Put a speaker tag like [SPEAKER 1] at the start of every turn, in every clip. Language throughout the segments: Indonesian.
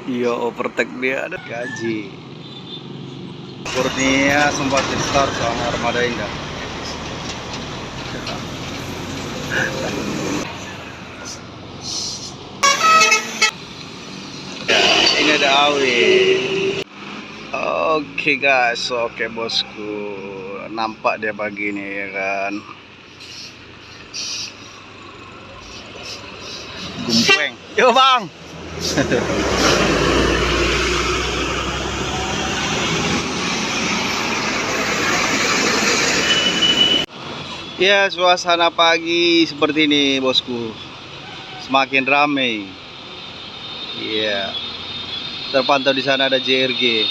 [SPEAKER 1] Iya, overtake dia ada gaji. Kurnia sempat start sama Armada Indah. Ya, ini ada Awi. Oke guys, oke bosku, nampak dia pagi ini ya kan. Gumpeng, yo bang. Ya, suasana pagi seperti ini bosku, semakin ramai. Iya, terpantau di sana ada JRG.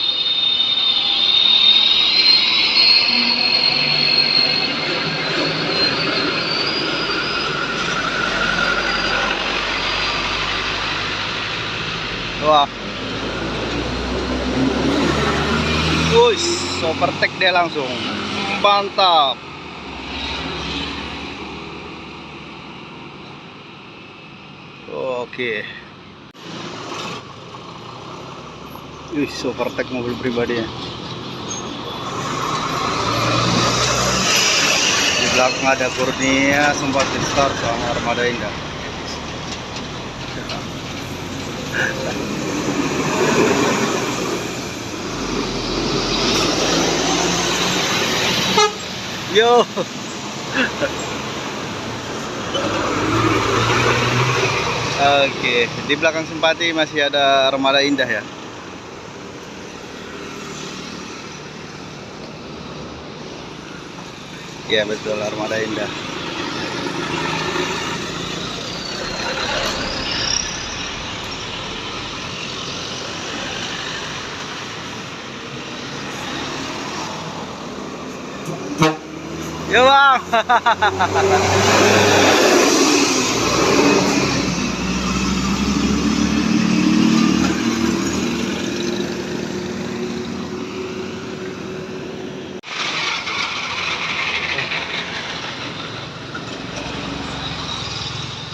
[SPEAKER 1] Wah, wush, overtake dia langsung, mantap. Oke, wush, overtake mobil pribadi ya. Di belakang ada Kurnia sempat start sama Armada Indah. Yo. Oke, di belakang Simpati masih ada Armada Indah ya. Ya betul, Armada Indah. Yo bang.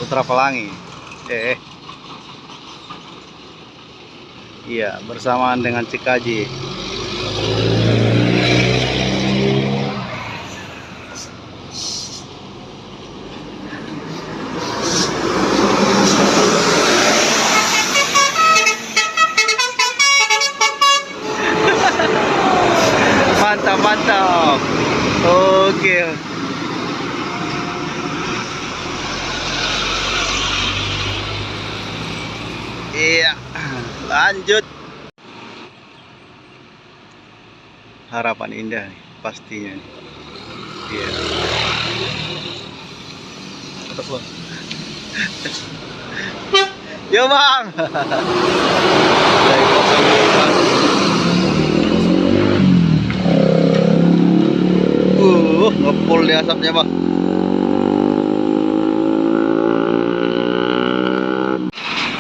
[SPEAKER 1] Putra Pelangi. Iya, bersamaan dengan Cikaji. Mantap, mantap. Oke. Iya, lanjut. Harapan Indah nih, pastinya nih. Iya. Yo bang. Ngepul di asapnya bang.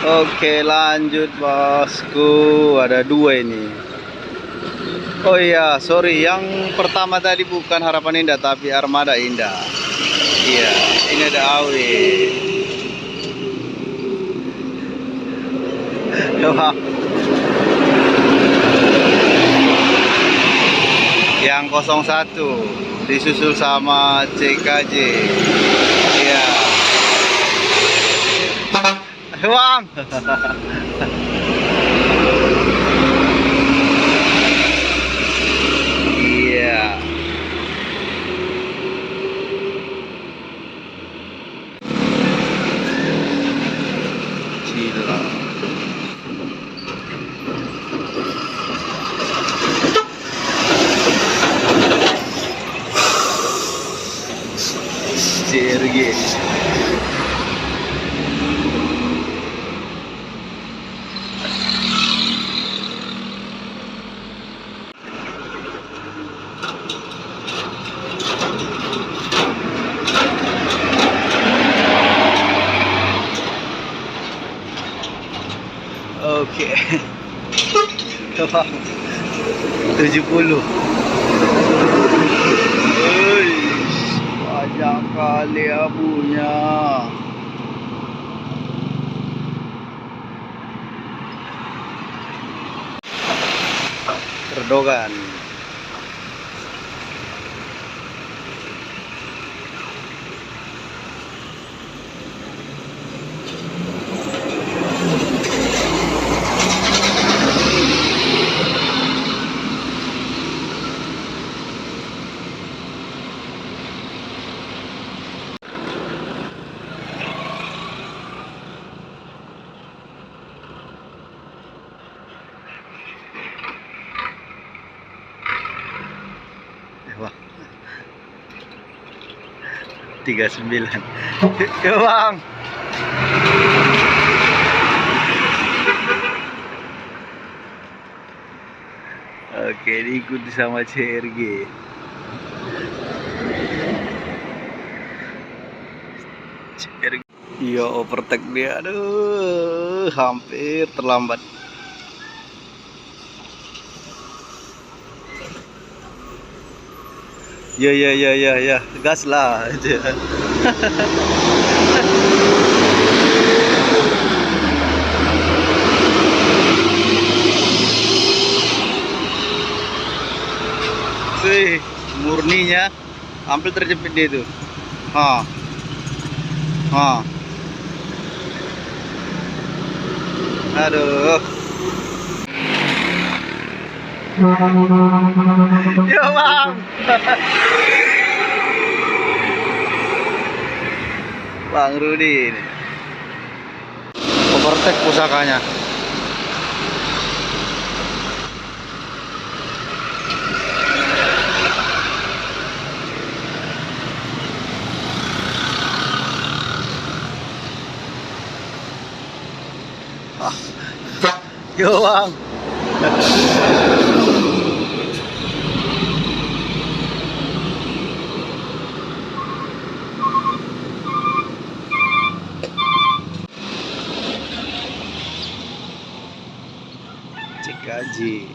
[SPEAKER 1] Oke, lanjut bosku, ada dua ini. Oh iya, sorry, yang pertama tadi bukan Harapan Indah tapi Armada Indah. Iya, ini ada Awi. Coba. Yang 01 disusul sama CKJ. Iya. Bang. Iya. Gila. CRG. Oke. 70. Panjang kali abunya. Dogan. Wah, 39. Ya bang. Oke, diikuti sama CRG. CRG. Iya, overtake dia. Aduh, hampir terlambat. Ya, gas lah itu. Wih, murninya hampir terjepit dia itu. Ha. Aduh. Ya bang. Bang Rudi ini overtake pusakanya. Yo bang. Cek gaji.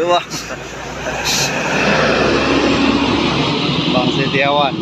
[SPEAKER 1] Wah. Bang Setiawan.